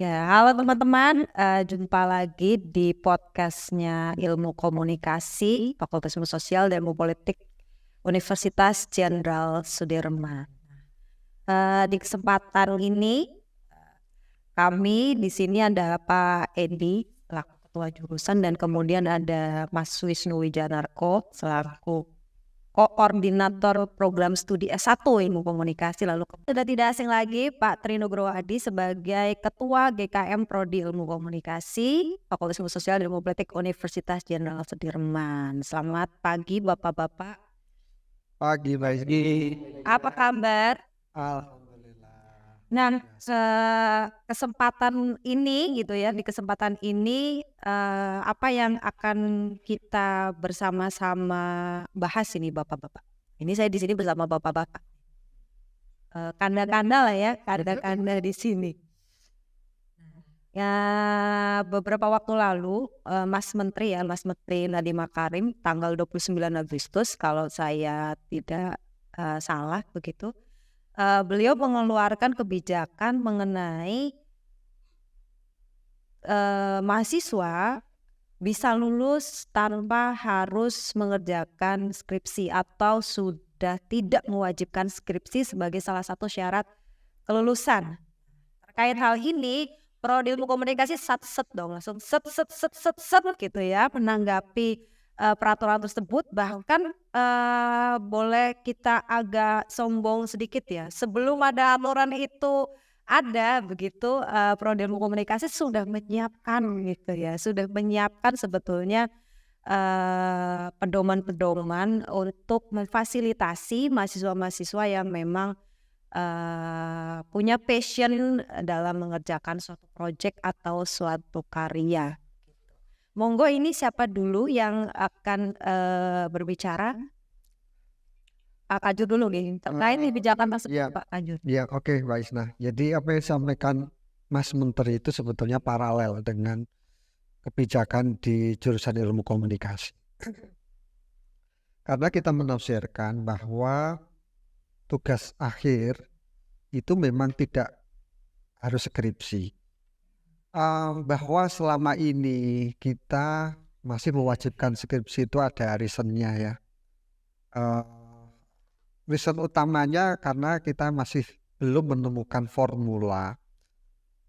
Ya, halo teman-teman, jumpa lagi di podcastnya Ilmu Komunikasi, Fakultas Ilmu Sosial dan Ilmu Politik Universitas Jenderal Sudirman. Di kesempatan ini, kami di sini ada Pak Edi selaku Ketua Jurusan dan kemudian ada Mas Wisnu Wijanarko selaku Koordinator Program Studi S1 Ilmu Komunikasi. Lalu sudah tidak asing lagi Pak Tri Nugroho Hadi sebagai Ketua GKM Prodi Ilmu Komunikasi Fakultas Ilmu Sosial dan Ilmu Politik Universitas Jenderal Sudirman. Selamat pagi Bapak-bapak. Pagi Mbak Izgi. Apa kabar? Alhamdulillah. Nah, kesempatan ini gitu ya, di kesempatan ini apa yang akan kita bersama-sama bahas ini Bapak-bapak. Ini saya di sini bersama Bapak-bapak. Kanda-kanda lah ya, kanda-kanda di sini. Ya, beberapa waktu lalu Mas Menteri Nadiem Makarim tanggal 29 Agustus kalau saya tidak salah begitu. Beliau mengeluarkan kebijakan mengenai mahasiswa bisa lulus tanpa harus mengerjakan skripsi atau sudah tidak mewajibkan skripsi sebagai salah satu syarat kelulusan. Terkait hal ini, Prodi Ilmu Komunikasi langsung set gitu ya menanggapi peraturan tersebut. Bahkan boleh kita agak sombong sedikit ya, sebelum ada aturan itu ada begitu, Prodi Ilmu Komunikasi sudah menyiapkan gitu ya, sudah menyiapkan sebetulnya pedoman-pedoman untuk memfasilitasi mahasiswa-mahasiswa yang memang punya passion dalam mengerjakan suatu proyek atau suatu karya. Monggo, ini siapa dulu yang akan berbicara? Pak Kajur dulu nih, terkait kebijakan tersebut Pak Kajur. Ya, oke Mbak Isna. Jadi apa yang disampaikan Mas Menteri itu sebetulnya paralel dengan kebijakan di jurusan ilmu komunikasi. Karena kita menafsirkan bahwa tugas akhir itu memang tidak harus skripsi. Bahwa selama ini kita masih mewajibkan skripsi itu ada reasonnya ya. Reason utamanya karena kita masih belum menemukan formula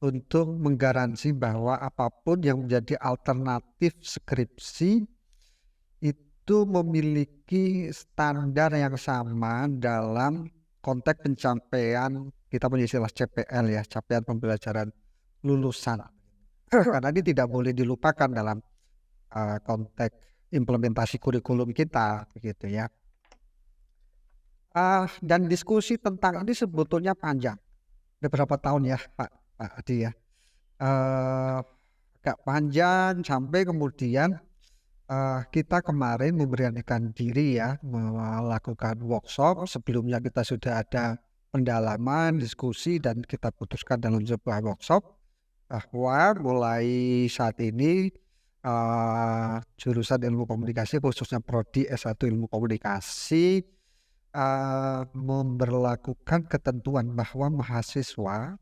untuk menggaransi bahwa apapun yang menjadi alternatif skripsi itu memiliki standar yang sama dalam konteks pencapaian, kita punya istilah CPL ya, capaian pembelajaran lulusan. Karena ini tidak boleh dilupakan dalam konteks implementasi kurikulum kita, begitu ya. Dan diskusi tentang ini sebetulnya panjang, beberapa tahun ya Pak Adi ya, agak panjang sampai kemudian kita kemarin memberanikan diri ya melakukan workshop. Sebelumnya kita sudah ada pendalaman, diskusi, dan kita putuskan dalam sebuah workshop bahwa mulai saat ini jurusan ilmu komunikasi khususnya Prodi S1 Ilmu Komunikasi memberlakukan ketentuan bahwa mahasiswa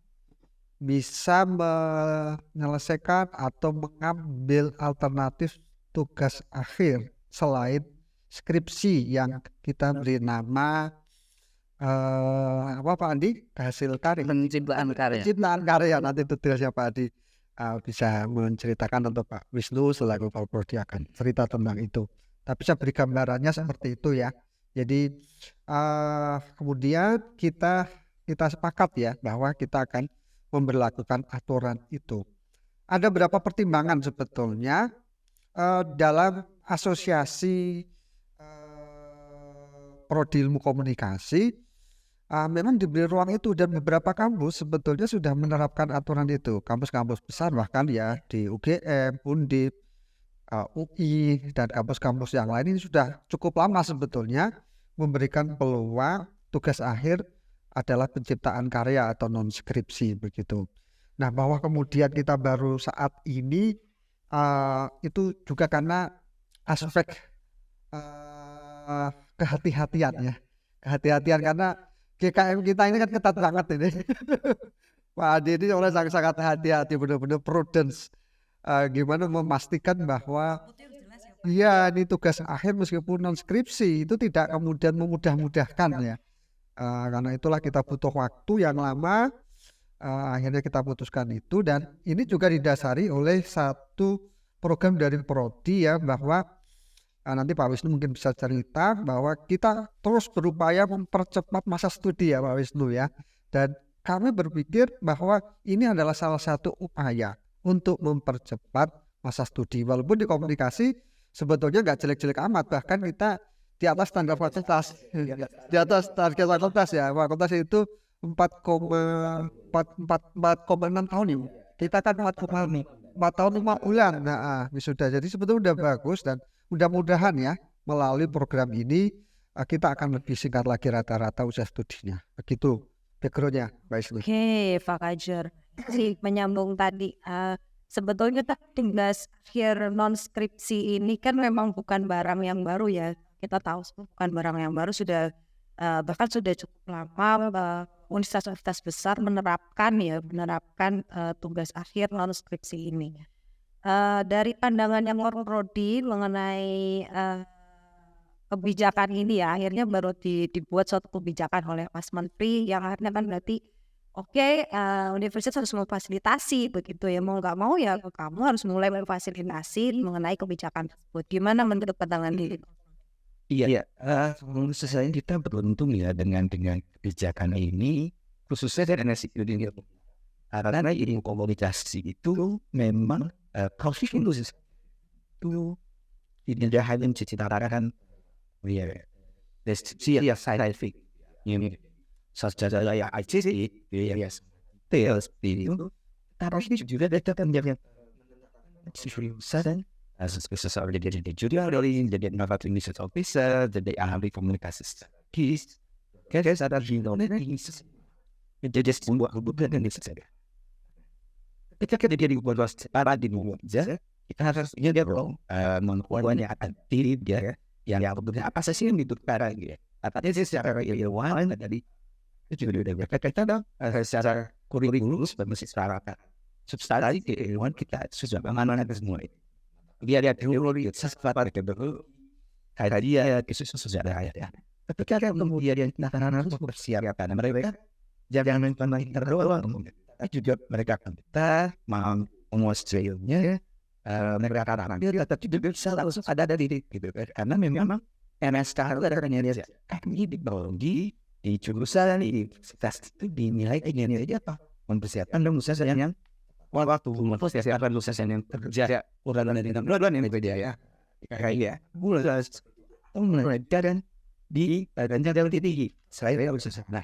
bisa menyelesaikan atau mengambil alternatif tugas akhir selain skripsi yang kita beri nama apa Pak Andi? Hasil karya, penciptaan karya. Nanti detailnya Pak Andi bisa menceritakan, untuk Pak Wisnu selaku Pak Prodi akan cerita tentang itu. Tapi saya beri gambarannya seperti itu ya. Jadi kemudian kita sepakat ya bahwa kita akan memberlakukan aturan itu. Ada beberapa pertimbangan sebetulnya dalam asosiasi Prodi Ilmu Komunikasi. Memang diberi ruang itu, dan beberapa kampus sebetulnya sudah menerapkan aturan itu. Kampus-kampus besar bahkan ya di UGM, Undip, UI, dan kampus-kampus yang lain ini sudah cukup lama sebetulnya memberikan peluang tugas akhir adalah penciptaan karya atau non skripsi begitu. Nah, bahwa kemudian kita baru saat ini itu juga karena aspek kehati-hatian ya, karena GKM kita ini kan ketat banget ini. Pak Adi ini orang sangat hati-hati, benar-benar prudence. Gimana memastikan bahwa ya ini tugas akhir meskipun non skripsi itu tidak kemudian memudah-mudahkan ya. Karena itulah kita butuh waktu yang lama. Akhirnya kita putuskan itu, dan ini juga didasari oleh satu program dari Prodi ya, bahwa nanti Pak Wisnu mungkin bisa cerita bahwa kita terus berupaya mempercepat masa studi ya Pak Wisnu ya, dan kami berpikir bahwa ini adalah salah satu upaya untuk mempercepat masa studi, walaupun di komunikasi sebetulnya nggak jelek-jelek amat, bahkan kita di atas standar fakultas, di atas target fakultas ya. Fakultas itu 4,6 tahun ya. Kita kan 4 tahun 5 bulan. Nah, wisuda. Jadi sebetulnya udah bagus, dan mudah-mudahan ya melalui program ini kita akan lebih singkat lagi rata-rata usia studinya. Begitu backgroundnya, Mbak Isli. Oke, Pak Kajar. Menyambung tadi, sebetulnya tugas akhir non skripsi ini kan memang bukan barang yang baru ya. Kita tahu bukan barang yang baru, sudah bahkan sudah cukup lama universitas-universitas besar menerapkan tugas akhir non skripsi ini. Dari pandangan yang Prodi mengenai kebijakan ini ya, akhirnya baru dibuat suatu kebijakan oleh Mas Menteri yang akhirnya kan berarti universitas harus memfasilitasi begitu ya, mau nggak mau ya kamu harus mulai memfasilitasi mengenai kebijakan tersebut. Gimana menurut pandangan diri? Iya, sesungguhnya kita beruntung ya dengan kebijakan ini, khususnya dari ilmu. Karena ilmu komunikasi itu memang profit itu tidak hanya menciptakan deskripsi yang scientific, secara yang ICT, sales itu, tapi juga datang yang seriusan. Seseorang jadi jurnalist, jadi marketing research officer, jadi ahli komunikasi strategis, karena sadar jurnalis menjadi sebuah hubungan yang saja. Ketika dia dibuat para di aja, kita harus dia menguatkan yang aktif dia, yang apa sih yang ditukar gitu. Artinya secara ilmuwan tadi itu juga udah berkaitan secara kurikulum secara substansi keilmuan kita sudah mengenal semua itu. Dia ada teori sesuatu dulu kayak dia itu sudah ada. Ketika kemudian anak-anak harus mempersiapkan mereka jangan main terlalu, tapi juga mereka akan mau menguasainya, mereka akan ambil tapi juga bisa langsung ada dari gitu karena memang sekarang ada penelitian ini di jurusan di universitas itu dinilai apa mempersiapkan lulusan yang waktu mempersiapkan lulusan yang kerja udah dari dua ini beda ya kayak mulai dan di jenjang tinggi selain lulusan. Nah,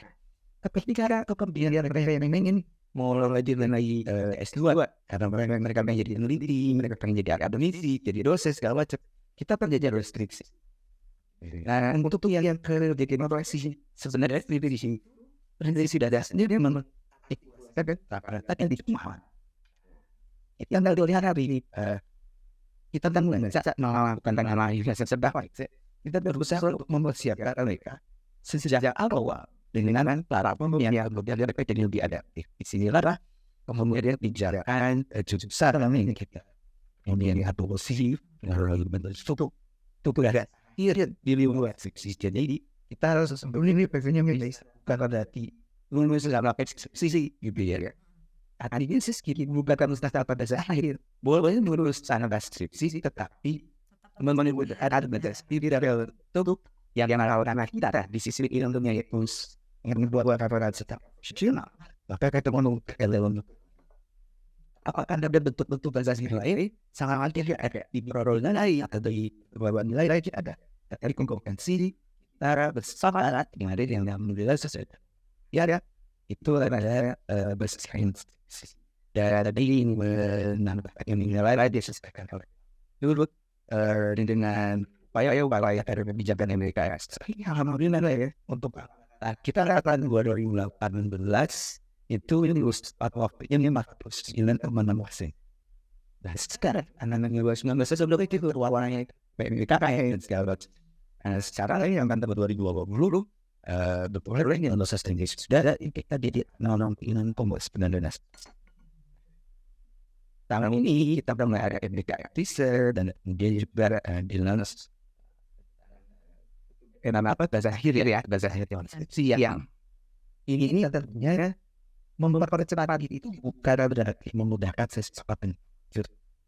ketika kemudian mereka ingin mau lanjut lagi S2 karena mereka pengen jadi peneliti, mereka pengen jadi akademisi, jadi dosen segala macam, kita kan jadi restriksi. Nah, untuk yang jadi inovasi sebenarnya dari sudah ada sendiri memang tapi di rumah yang dari hari kita kan melakukan analisa seberapa kita berusaha untuk mempersiapkan mereka sejak awal dengan para pembimbing yang jadi lebih adaptif. Di sinilah kemudian bicarakan jurusan ini kita kemudian adopsi bentuk ada di luar sisi. Jadi kita harus sebelum ini pengennya bukan berarti lulus dalam sisi gitu ya. Artinya sedikit bukan ustaz pada akhir boleh lulus sana skripsi tetapi menurut ada sendiri dari itu yang anak kita di sisi ilmunya itu yang membuat laporan setap jurnal maka ketemu elemen apakah ada bentuk-bentuk bahasa nilai sangat ada di perorolan lain atau di beberapa nilai lain ada dari kompetensi cara bersahabat dengan yang alhamdulillah sesuai ya itu adalah bahasa sains dan ini menambahkan nilai lain disesuaikan oleh dulu dengan upaya dari kebijakan Amerika alhamdulillah ya untuk kita katakan 2018 itu lulus waktunya 49,6%. Nah sekarang anak-anak 2019 sebelum itu warnanya PMK kayak segala macam. Nah sekarang yang kan tahun 2020 beberapa yang lulus tinggi sudah kita didik non komersial sebenarnya. Tahun ini kita mengadakan teaser dan kemudian juga dilalas bahasa akhir yang ini tentunya mempercepat itu bukan berarti memudahkan sesuatu,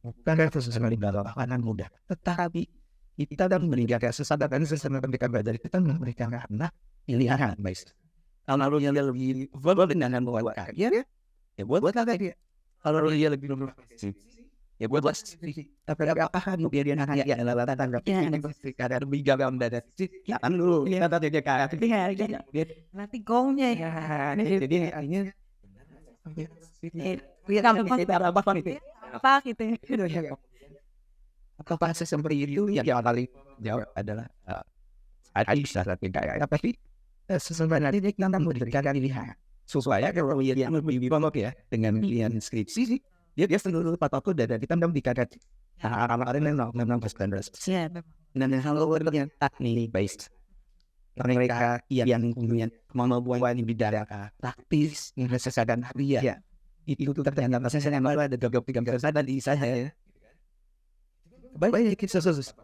bukan sesuatu yang bakalan mudah, tetapi kita dalam meninggalkan sesuatu mereka belajar kita memberikan anak pilihan baik. Kalau yang lebih verbal dengan membuat karya, ya buat karya. Kalau dia lebih ya buat tapi apakah dia hanya adalah tanggap ada lebih gampang dari ya kan dulu ya tadi dia kayak Nanti gongnya ya. jadi akhirnya Apa gitu ya. apakah seperti itu yang paling jawab adalah ada bisa tapi kayak tapi sebenarnya kita memberikan pilihan sesuai kalau yang lebih banyak ya dengan pilihan skripsi dia seluruh patoku dan kita dikatakan kemarin memang beres. Iya, Dan kalau yang teknik based mereka yang kemudian membuat di bidang praktis kesehatan ya itu ternyata saya malah ada 23 kesehatan di saya baik kita sesuatu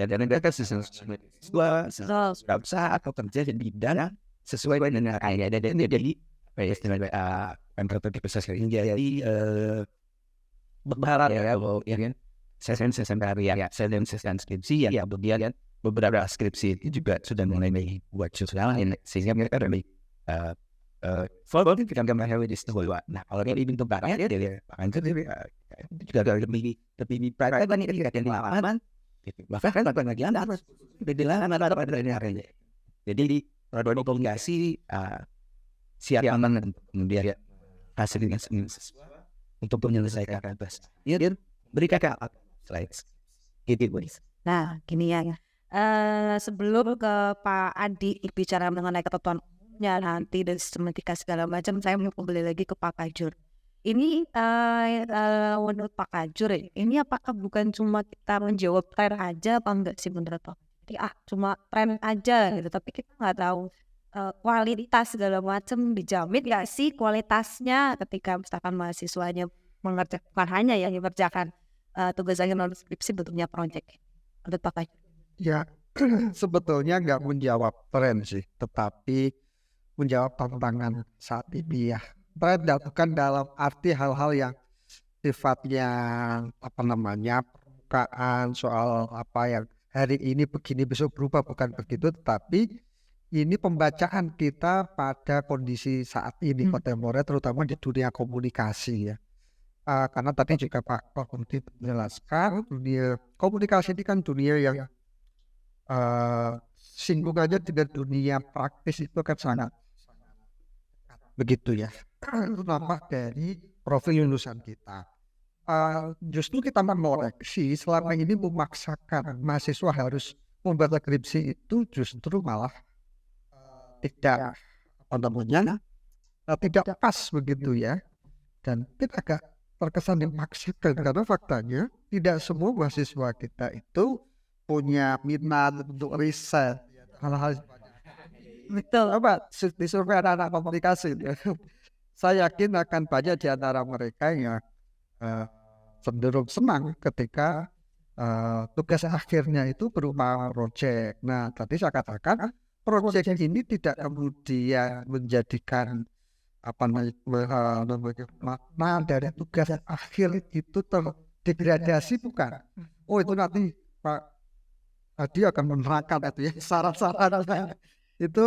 dan mereka sesuai atau kerja di bidang sesuai dengan kayak dan jadi pemprov besar ini jadi berharap ya kan sesi skripsi ya kemudian beberapa skripsi itu juga sudah mulai buat sosial sehingga mereka lebih follow kita kembali di situ nah kalau ini bentuk barang ya dari pangan juga lebih private kan ini kan pengalaman bahkan lagi anda harus beda ada jadi di produk komunikasi siap aman kemudian hasilnya untuk menyelesaikan tugas. Dia berikan slides. Gitu. Nah, gini ya. Sebelum ke Pak Adi bicara mengenai ketentuan umumnya nanti dan sistematika segala macam, saya mau kembali lagi ke Pak Kajur. Ini menurut Pak Kajur, ini apakah bukan cuma kita menjawab tren aja apa enggak sih menurut Pak? Jadi cuma tren aja gitu, tapi kita nggak tahu kualitas segala macam dijamin nggak sih kualitasnya ketika misalkan mahasiswanya mengerjakan bukan hanya yang mengerjakan tugasnya non skripsi bentuknya project. Menurut Pak Kajur? Ya, sebetulnya nggak menjawab tren sih, tetapi menjawab tantangan saat ini ya. Tren bukan dalam arti hal-hal yang sifatnya permukaan soal apa yang hari ini begini besok berubah, bukan begitu, tetapi ini pembacaan kita pada kondisi saat ini kontemporer, terutama di dunia komunikasi ya. Karena tadi juga Pak Kunti menjelaskan dunia komunikasi ini kan dunia yang singgungannya dengan dunia praktis itu kan sangat begitu ya. Itu nampak dari profil lulusan kita. Justru kita mengoreksi selama ini memaksakan mahasiswa harus membaca skripsi itu justru malah tidak tidak pas begitu ya, dan kita agak terkesan dimaksakan karena faktanya tidak semua mahasiswa kita itu punya minat untuk riset hal-hal betul apa di survei anak komunikasi saya yakin akan banyak di antara mereka yang cenderung senang ketika tugas akhirnya itu berupa project. Nah tadi saya katakan proyek ini tidak kemudian menjadikan makna dari tugas akhir itu terdegradasi, bukan. Oh itu nanti Pak Adi akan menerangkan itu ya syarat-syarat itu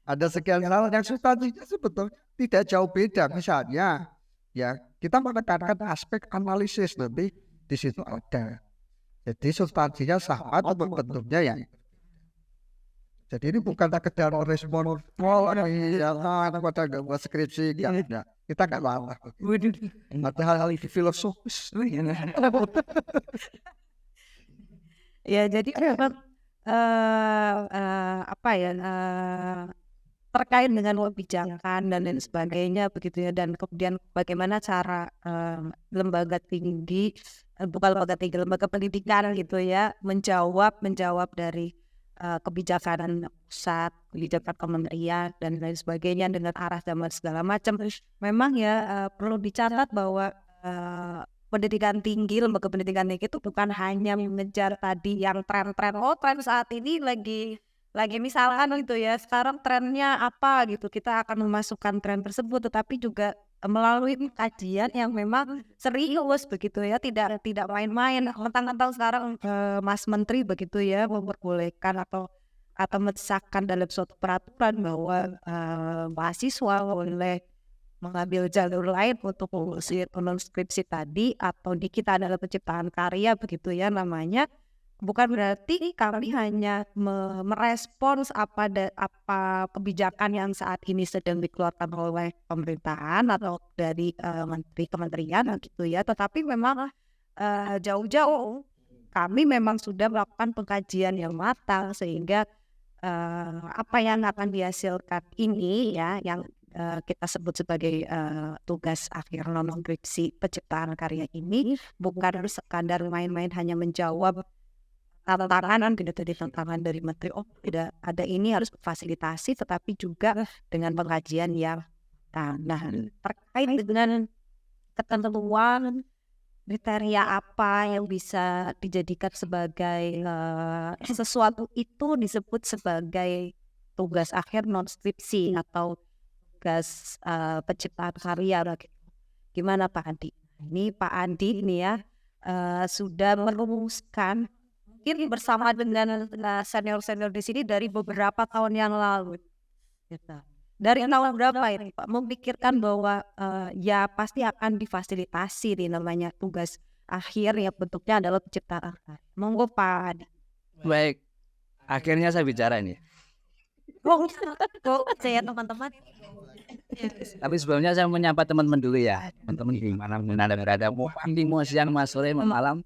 ada sekian hal yang substansinya sebetulnya tidak jauh beda. Misalnya ya kita menekankan aspek analisis, nanti di situ ada. Jadi substansinya sama, bentuknya ya. Jadi ini bukan sekedar respon pada buat skripsi ya. Kita nggak lama. Ada hal-hal filosofis. Ya jadi terkait dengan kebijakan dan lain sebagainya begitu ya, dan kemudian bagaimana cara lembaga tinggi bukan lembaga tinggi, lembaga pendidikan gitu ya menjawab dari kebijakan pusat, kebijakan kementerian dan lain sebagainya dengan arah dan segala macam. Memang ya perlu dicatat bahwa pendidikan tinggi, lembaga pendidikan tinggi itu bukan hanya mengejar tadi yang tren-tren, tren saat ini lagi misalkan gitu ya, sekarang trennya apa gitu, kita akan memasukkan tren tersebut, tetapi juga melalui kajian yang memang serius begitu ya, tidak main-main. Mentang-mentang sekarang Mas Menteri begitu ya memperbolehkan atau mensahkan dalam suatu peraturan bahwa mahasiswa boleh mengambil jalur lain untuk mengurus skripsi tadi, atau di kita adalah penciptaan karya begitu ya namanya. Bukan berarti kami hanya merespons apa kebijakan yang saat ini sedang dikeluarkan oleh pemerintahan atau dari kementerian gitu ya, tetapi memang jauh-jauh kami memang sudah melakukan pengkajian yang matang sehingga apa yang akan dihasilkan ini ya, yang kita sebut sebagai tugas akhir non skripsi penciptaan karya ini bukan sekadar main-main hanya menjawab tantangan gitu, tadi tantangan dari menteri, tidak ada ini harus fasilitasi, tetapi juga dengan pengkajian yang terkait dengan ketentuan kriteria apa yang bisa dijadikan sebagai sesuatu itu disebut sebagai tugas akhir non skripsi atau tugas penciptaan karya gitu. Gimana Pak Andi? Ini Pak Andi ini ya sudah merumuskan mungkin bersama dengan senior-senior di sini dari beberapa tahun yang lalu. Gitu. Dari tahun berapa ini Pak? Memikirkan bahwa ya pasti akan difasilitasi nih namanya tugas akhir yang bentuknya adalah penciptaan karya. Monggo Pak Andi. Baik, akhirnya saya bicara ini. Saya teman-teman. Tapi sebelumnya saya menyapa teman-teman dulu ya. Teman-teman di mana Anda berada, mau pagi, mau siang, mau sore, mau malam,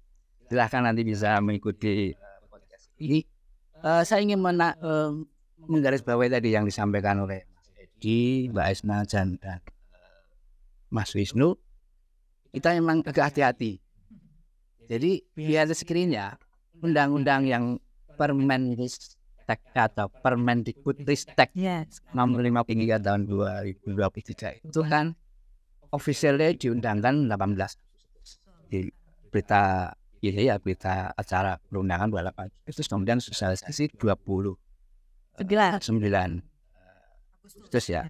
silahkan nanti bisa mengikuti podcast ini. Saya ingin menggarisbawahi tadi yang disampaikan oleh Mas Edi, Mbak Esna, dan Mas Wisnu. Kita memang agak hati-hati. Jadi di atas screen-nya undang-undang yang Permendikbud atau Permendikbudristek nomor 53 tahun 2023 itu kan officialnya diundangkan 18 di berita ini ya, berita acara perundangan 28 itu, kemudian sosialisasi 29 terus ya.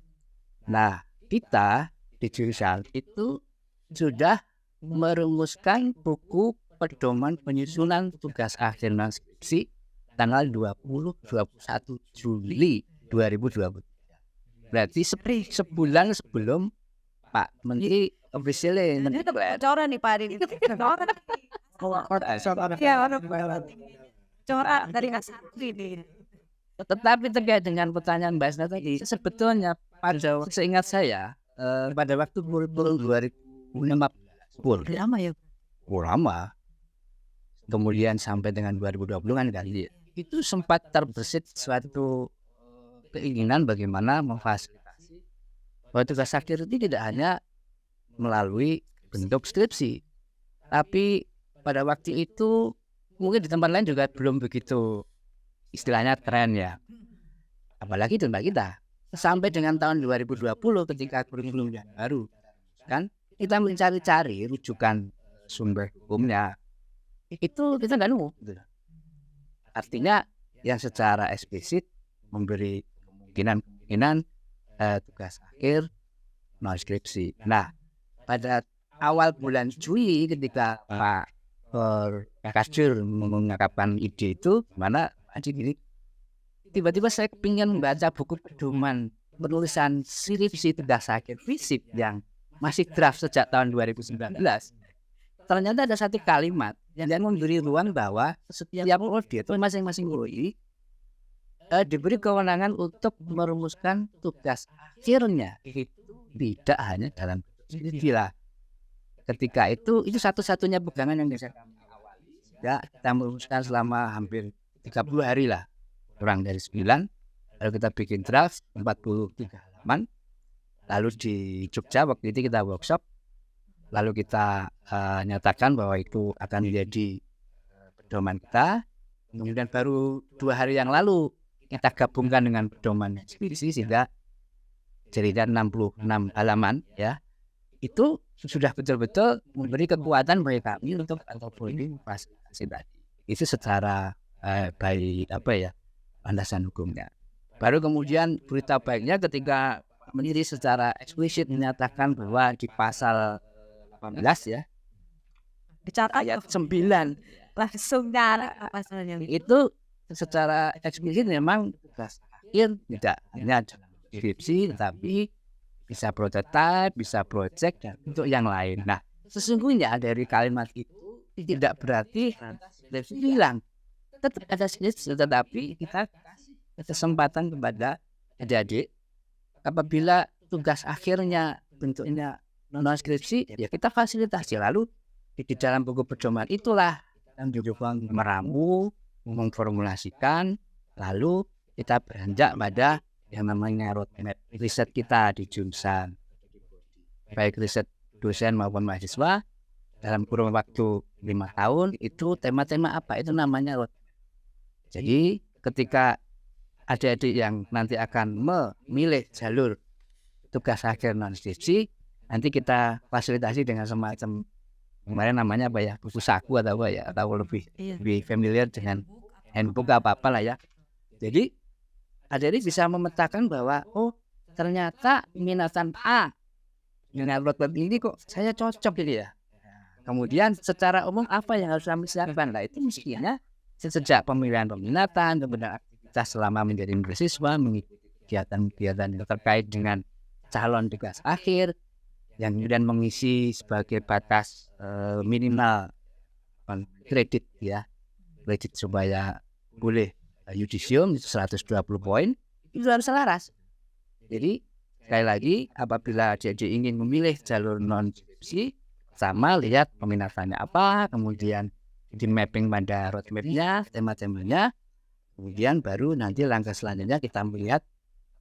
Nah, kita di jurusan itu sudah merumuskan buku pedoman penyusunan tugas akhir non skripsi tanggal 21 Juli 2020. Berarti sebulan sebelum Pak Menteri officialnya mendeklarasi. Bocoran nih Pak Adi. Bocoran dari Asatri ini. Tetapi terkait dengan pertanyaan Mbak Esna tadi, sebetulnya pada seingat saya pada waktu kurikulum 2015 Lama ya. lama, kemudian sampai dengan 2020 kan itu sempat terbersit suatu keinginan bagaimana memfasilitasi bahwa tugas akhir itu tidak hanya melalui bentuk skripsi, tapi pada waktu itu mungkin di tempat lain juga belum begitu istilahnya tren ya, apalagi di tempat kita. Sampai dengan tahun 2020 ketika kurikulum yang baru kan kita mencari-cari rujukan sumber hukumnya, itu kita nggak nemu gitu. Artinya yang secara eksplisit memberi kemungkinan tugas akhir non skripsi. Nah, pada awal bulan Juli ketika Pak Kasjur mengungkapkan ide itu, mana ini tiba-tiba saya ingin membaca buku pedoman penulisan skripsi tugas akhir FISIP yang masih draft sejak tahun 2019. Ternyata ada satu kalimat yang memberi ruang bahwa setiap prodi itu masing-masing prodi diberi kewenangan untuk merumuskan tugas akhirnya, itu tidak hanya dalam skripsi lah. Ketika itu satu-satunya pegangan yang bisa kami awali. Ya, kita merumuskan selama hampir 30 hari lah, kurang dari 9. Lalu kita bikin draft 43 halaman. Lalu di Jogja waktu itu kita workshop. Lalu kita nyatakan bahwa itu akan menjadi pedoman kita. Kemudian baru 2 hari yang lalu kita gabungkan dengan pedoman skripsi sehingga jadinya 66 halaman ya. Itu sudah betul-betul memberi kekuatan bagi kami untuk antropologi fasilitasi tadi. Itu secara baik landasan hukumnya. Baru kemudian berita baiknya ketika Pendiri secara eksplisit menyatakan bahwa di pasal 18 ya, Dicatat ayat 9 langsung nyara pasalnya. itu secara eksplisit memang tugas akhir tidak hanya deskripsi tetapi bisa prototype, bisa project dan untuk yang lain. Nah, sesungguhnya dari kalimat itu tidak berarti deskripsi hilang. Tetap ada skripsi tetapi kita kasih kesempatan kepada adik-adik apabila tugas akhirnya bentuknya non skripsi ya kita fasilitasi. Lalu di dalam buku pedoman itulah yang mencoba meramu, memformulasikan, lalu kita beranjak pada yang namanya roadmap riset kita di jurusan, baik riset dosen maupun mahasiswa dalam kurun waktu 5 tahun itu tema-tema apa, itu namanya roadmap. Jadi ketika adik-adik yang nanti akan memilih jalur tugas akhir non skripsi, nanti kita fasilitasi dengan semacam kemarin namanya apa ya, buku saku atau apa ya, atau lebih familiar dengan handbook apa lah ya. Jadi adik-adik bisa memetakan bahwa oh ternyata minatan A dengan roadmap ini kok saya cocok gitu ya. Kemudian secara umum apa yang harus kami siapkan? Nah itu mestinya sejak pemilihan peminatan, kemudian aktivitas selama menjadi mahasiswa, mengikuti kegiatan-kegiatan yang terkait dengan calon tugas akhir, yang kemudian mengisi sebagai batas minimal kredit ya, kredit supaya boleh yudisium itu 120 poin, itu harus selaras. Jadi sekali lagi apabila adik-adik ingin memilih jalur non skripsi, sama lihat peminatannya apa, kemudian di mapping pada roadmap-nya, tema-temanya, kemudian baru nanti langkah selanjutnya kita melihat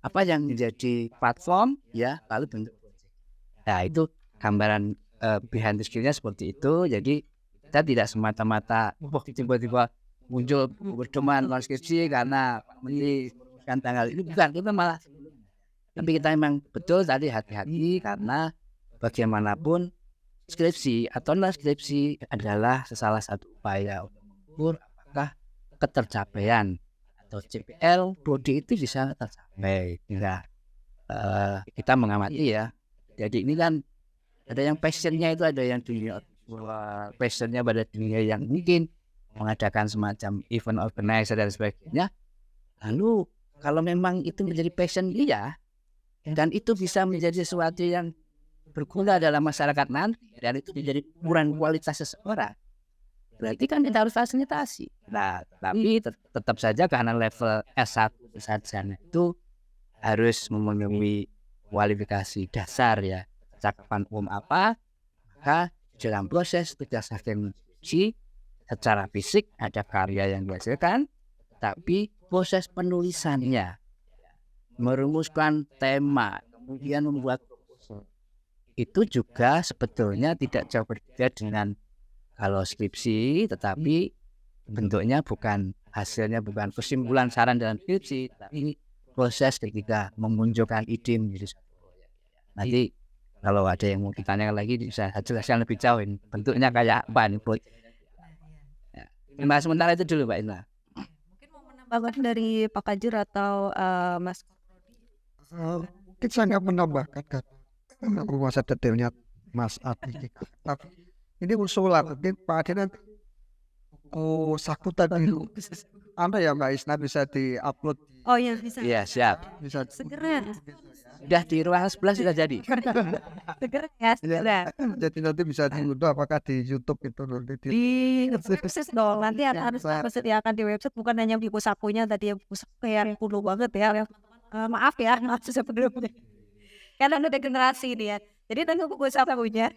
apa yang menjadi platform ya, lalu bentuk project. Nah itu gambaran behind the screen-nya seperti itu. Jadi kita tidak semata-mata tiba-tiba muncul pedoman non skripsi karena menuliskan tanggal ini, bukan, kita malah tapi kita memang betul tadi hati-hati karena bagaimanapun skripsi atau non skripsi adalah salah satu upaya untuk mengukur apakah ketercapaian atau CPL prodi itu bisa tercapai. Nah, kita mengamati ya. Jadi ini kan ada yang passionnya itu, ada yang dunia passionnya pada dunia yang mungkin mengadakan semacam event organizer dan sebagainya. Lalu kalau memang itu menjadi passion dia dan itu bisa menjadi sesuatu yang berguna dalam masyarakat nanti dan itu menjadi ukuran kualitas seseorang, berarti kan kita harus fasilitasi. Nah, tapi tetap saja karena level S1 sarjana itu harus memenuhi kualifikasi dasar ya, cakupan umum apa, maka dalam proses tugas akhir skripsi secara fisik ada karya yang dihasilkan, tapi proses penulisannya, merumuskan tema, kemudian membuat itu juga sebetulnya tidak jauh berbeda dengan kalau skripsi, tetapi bentuknya bukan, hasilnya bukan kesimpulan saran dalam skripsi, tapi proses ketika memunculkan ide menjadi satu proyek. Nanti kalau ada yang mau ditanyakan lagi bisa jelaskan lebih jauh ini bentuknya kayak apa nih proyek. Ya. Sementara itu dulu Mbak Ina. Mungkin mau menambahkan dari Pak Kajur atau Mas Mungkin saya nggak menambahkan kan masa detailnya Mas Adi, tapi ini usulan mungkin Pak Adi nanti saku tadi ada ya Mbak Isna bisa diupload. Oh iya bisa. Iya siap. Bisa Segera. Sudah di ruang sebelah sudah jadi. Segera ya, segera. jadi nanti bisa diunduh apakah di YouTube itu nanti Di website dong. Nanti harus disediakan di website, bukan hanya buku sakunya tadi, yang buku saku yang kuno banget ya. Maaf sebelumnya. Karena udah generasi ini ya. Jadi nanti buku sakunya.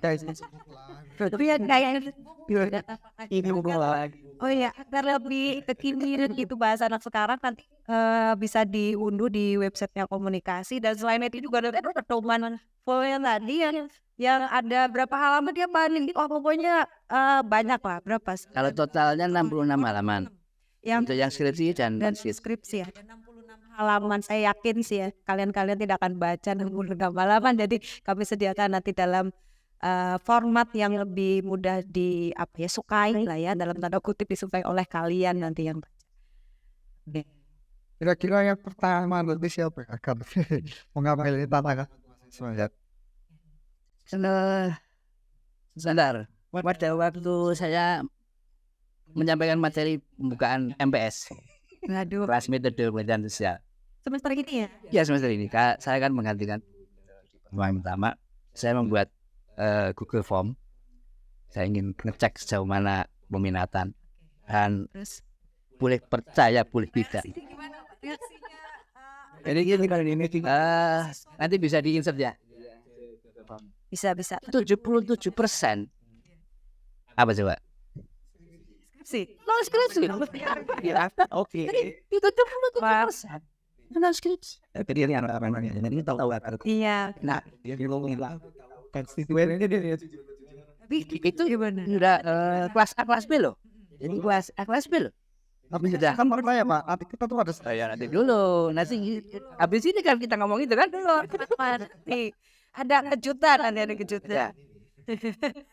Tapi ya kayak ini lagi. oh iya, agar lebih kekinian gitu bahasa anak sekarang nanti bisa diunduh di websitenya komunikasi. Dan selain itu juga ada pedoman fullnya tadi yang ada berapa halaman dia paling pokoknya banyak lah, berapa? Kalau totalnya 66 halaman. yang untuk yang skripsi dan dan skripsi ya. Ada 66 halaman, saya yakin sih ya kalian tidak akan baca 66 halaman, jadi kami sediakan nanti dalam format yang lebih mudah sukai lah ya, dalam tanda kutip disukai oleh kalian nanti yang baca. Oke. Kira-kira yang pertama nanti siapa yang akan mengambil tantangan mahasiswa ya? Sebentar, pada waktu saya menyampaikan materi pembukaan MPS, Waduh, kelas metode penelitian sosial. semester ini ya? Ya semester ini, saya kan menggantikan yang pertama, saya membuat Google Form. Saya ingin ngecek sejauh mana peminatan dan Terus boleh percaya, boleh tidak. gimana reaksinya? Jadi gini kalau ini nanti bisa di-insert ya. Bisa 77%. Apa coba? skripsi. Non skripsi. Oke. Itu 77%. Non skripsi. Jadi ini apa namanya? Jadi tahu apa? Iya. Nah, dia ngomongin lah. Konstituennya dia. Tapi Itu gimana? sudah kelas A kelas B loh. Jadi kelas A kelas B loh. Tapi Sudah. kan pertanyaan Pak, nanti kita tuh ada Nanti dulu. Nanti habis ini kan kita ngomong itu kan dulu. Nih, ada kejutan, ada kejutan. Ya.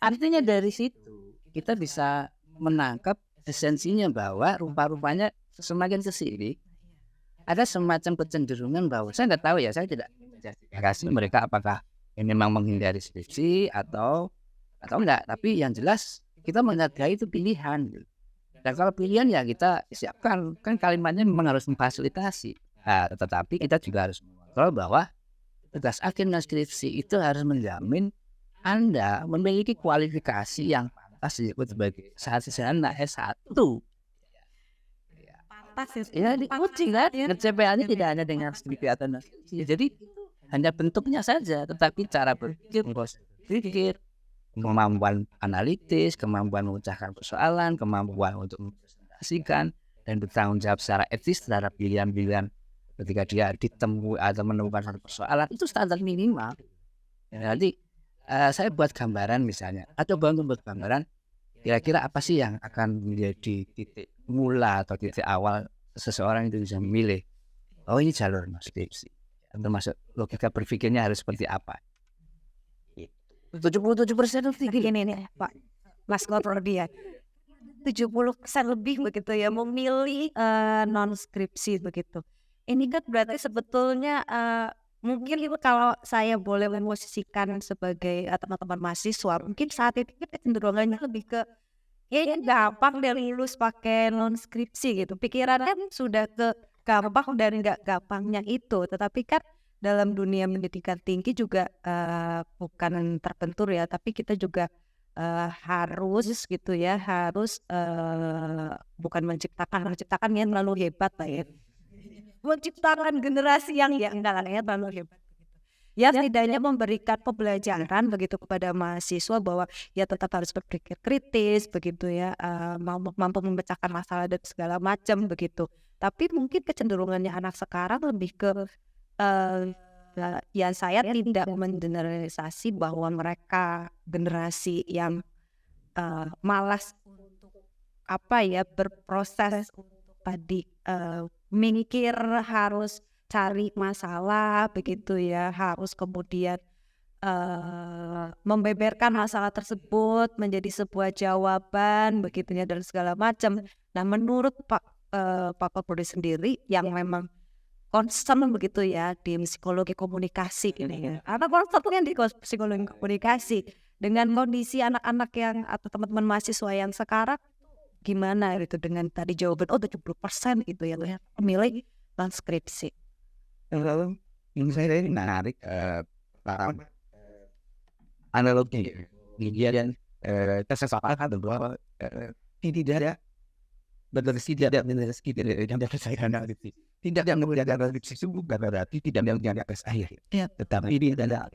Artinya dari situ kita bisa menangkap esensinya bahwa rupa-rupanya semakin ke sini ada semacam kecenderungan bahwa saya nggak tahu ya, saya tidak menjustifikasi mereka apakah ini memang menghindari skripsi atau enggak, tapi yang jelas kita menghargai itu pilihan. Dan kalau pilihan ya kita siapkan, kan kalimatnya memang harus memfasilitasi. Nah, tetapi kita juga harus mengontrol bahwa tugas akhir skripsi itu harus menjamin Anda memiliki kualifikasi yang pantas disebut sebagai sarjana S1. Pantas Ya diuji kan, CPA-nya tidak hanya dengan skripsi atau skripsi. Jadi hanya bentuknya saja, tetapi cara berpikir, kemampuan analitis, kemampuan memecahkan persoalan, kemampuan untuk mempresentasikan dan bertanggung jawab secara etis terhadap pilihan-pilihan ketika dia ditemui atau menemukan satu persoalan, itu standar minimal. Ya, nanti saya buat gambaran misalnya, atau untuk buat gambaran kira-kira apa sih yang akan menjadi titik mula atau titik awal seseorang itu bisa memilih, oh ini jalur skripsi, termasuk logika berpikirnya harus seperti apa. 77% tinggi ini nih Pak Mas Koprodi ya. 70% lebih begitu ya memilih non skripsi begitu. Ini kan berarti sebetulnya mungkin itu kalau saya boleh memosisikan sebagai teman-teman mahasiswa, mungkin saat itu kecenderungannya lebih ke ya gampang dari lulus pakai non skripsi gitu. Pikirannya sudah ke gampang dan nggak gampangnya itu. Tetapi kan dalam dunia pendidikan tinggi juga bukan terbentur ya, tapi kita juga harus gitu ya, harus bukan menciptakan yang terlalu hebat lah ya, menciptakan generasi yang enggak terlalu hebat begitu. Ya setidaknya memberikan pembelajaran begitu kepada mahasiswa bahwa ya tetap harus berpikir kritis begitu ya, mampu memecahkan masalah dan segala macam begitu. Tapi mungkin kecenderungannya anak sekarang lebih ke ya saya tidak mengeneralisasi bahwa mereka generasi yang malas untuk berproses untuk tadi mikir, harus cari masalah begitu ya, harus kemudian membeberkan masalah tersebut menjadi sebuah jawaban begitu ya dan segala macam. Nah menurut Pak Koprodi sendiri yang memang concern begitu ya di psikologi komunikasi ini ya. Apa concernnya di psikologi komunikasi dengan kondisi anak-anak yang atau teman-teman mahasiswa yang sekarang gimana itu dengan tadi jawaban 70% gitu ya memilih transkripsi. Lalu yang saya ini menarik analogi dan kesepakatan bahwa tidak ada tidak yang menjaga skripsi itu bukan berarti tidak menjaga tes akhir. Tetapi ini adalah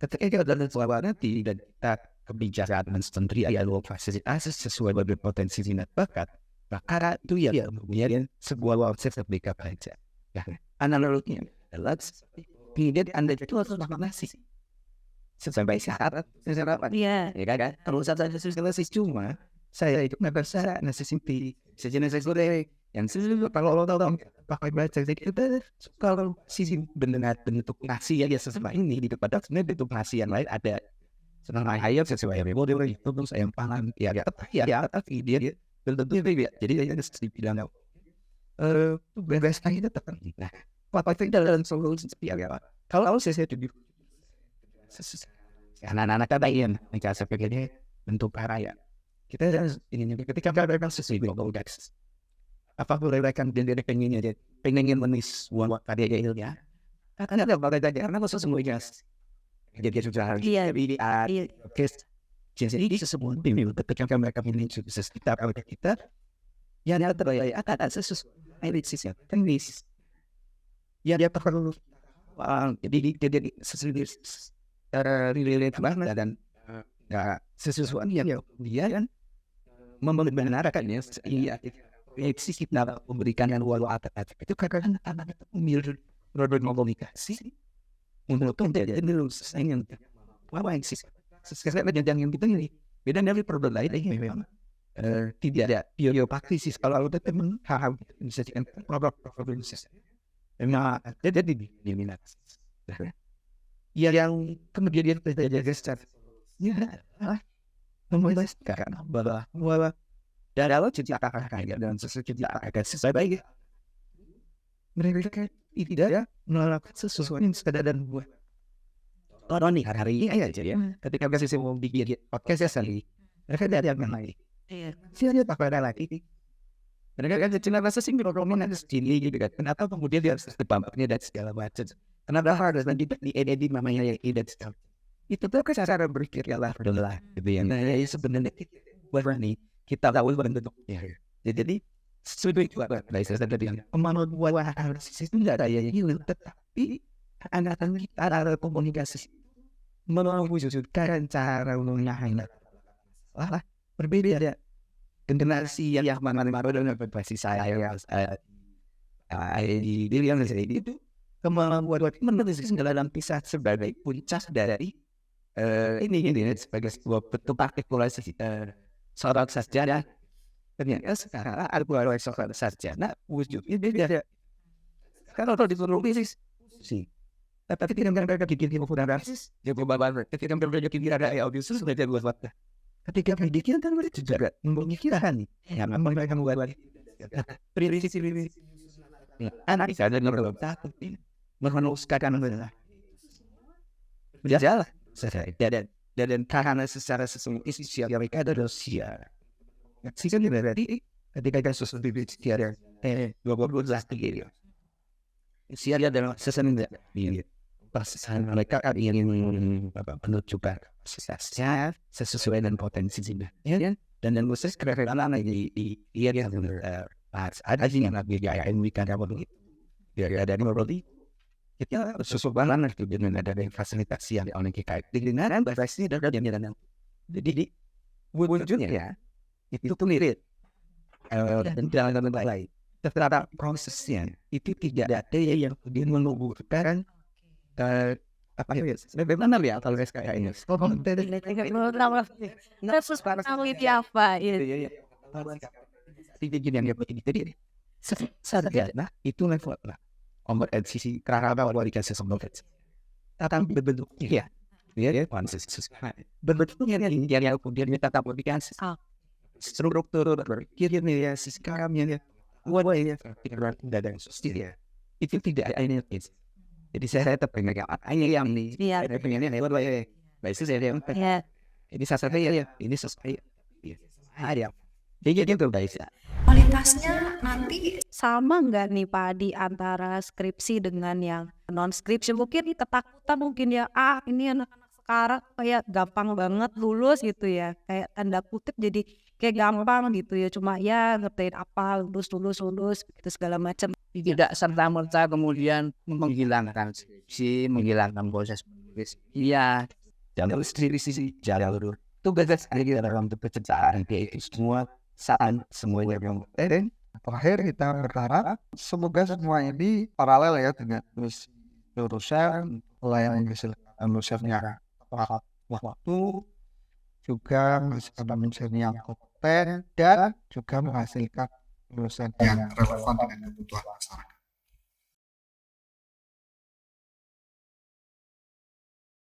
ketika kita dalam suara nanti dan kita kebijakan menteri atau fasilitas sesuai dengan potensi minat bakat, maka itu ya kemudian sebuah konsep berbeda saja. Analoginya adalah tidak Anda itu harus masih sampai syarat apa? Iya. Ya kan? Kalau saja selesai cuma saya itu nggak bisa nasi simpi sejenis sore yang kalau lo tahu pakai baca kita kalau sisi benar bentuk ngasih ya sesuai ini di kepada sebenarnya bentuk ngasih yang lain ada senang ayam sesuai model itu terus ayam pangan ya tapi dia bentuknya beda jadi yang dibilang beres itu tetap nah apa itu dalam solusi seperti apa kalau saya jadi anak-anak kata yang mereka sepikirnya bentuk karya kita ini ketika mereka sesuai global guys apa mereka dia pengen menis buat karya ilmiah karena ada mereka karena khusus semuanya jadi sudah jadi jadi sesuatu yang ketika mereka milih sukses kita yang terbaik ada sesuatu analisis ya teknis ya dia perlu jadi sesuatu relate banget dan sesuatu yang dia kan membenarkan ya iya eksistensi kita memberikan yang luar alternatif itu karena anak memilih komunikasi untuk menjadi lulus yang eksis sekarang yang kita ini beda dari problem lain ini memang tidak ada praktis kalau ada teman paham bisa jadi problem memang jadi diminat yang kemudian dia terjadi secara memutuskan bahwa dalam cerita kakak dan sesuatu akan sesuai baik mereka tidak melakukan sesuatu yang sekadar dan buat nih hari ini aja ya ketika kasih mau bikin podcast ya sekali mereka dari yang lain siapa pakai lagi mereka kan cuma rasa sih ngomong ada sini gitu kan kenapa kemudian dia harus dibambaknya dan segala macam kenapa harus nanti di edit namanya ya dan segala itu tuh cara berpikir ya lah gitu yang sebenarnya berani kita tahu bentuknya jadi sesuai itu apa saya tadi yang kemauan buat harus itu nggak ada yang hilang tetapi angkatan kita ada komunikasi mewujudkan cara menyampaikan berbeda ya generasi yang mana dan berbasis saya di diri yang saya itu kemauan buat menulis dalam pisah sebagai puncak dari ini sebagai sebuah bentuk artikulasi seorang sarjana ternyata sekarang ada seorang sarjana wujudnya beda kalau disuruh bisnis sih tapi tidak mereka bikin informasi ya beban ketika mereka bikin ada audio sudah buat waktu ketika bikin kan mereka juga memikirkan yang mereka buat prinsip anak saya dengar tapi menuliskan berjalan dan karena secara sesungguhnya sosial mereka ada dosia sehingga berarti ketika kasus bibit tiada 20 gitu siapa dalam sesuatu ini pasangan mereka ingin menunjukkan suksesnya sesuai dengan potensi ya dan khusus keren lagi di yang ada sih yang lagi gaya ini kan apa begitu ya ada di kita sesuatu banget dengan ada fasilitas yang kita dengan bahasa dan jadi wujudnya ya itu mirip dan dalam lain terhadap prosesnya itu tidak ada yang kemudian menguburkan apa ya bagaimana ya kalau kayak ini terus apa tidak yang jadi sarjana itu level kompetensi kerana bahwa dikasih kompetensi tentang bentuknya ya konsensus bentuknya yang kemudian kita tak dikasih struktur berpikirnya ya sistemnya ya tidak ada sosial ya itu tidak ada ini jadi saya tetap pengen yang ini saya pengennya lewat basis saya ini sasaran ya ini sesuai ada jadi itu guys kualitasnya nanti sama nggak nih Pak di antara skripsi dengan yang non skripsi mungkin ketakutan mungkin ya ini anak-anak sekarang kayak gampang banget lulus gitu ya kayak tanda kutip jadi kayak gampang gitu ya cuma ya ngertiin apa lulus gitu segala macam tidak serta-merta kemudian menghilangkan skripsi menghilangkan proses menulis iya jangan sisi jalan tugas kita dalam pekerjaan itu semua saat semuanya yang terakhir kita berharap semoga semua ini paralel ya dengan jurusan layanan dosennya waktu juga menghasilkan dosen yang kompeten dan juga menghasilkan dosen yang relevan dengan kebutuhan masyarakat.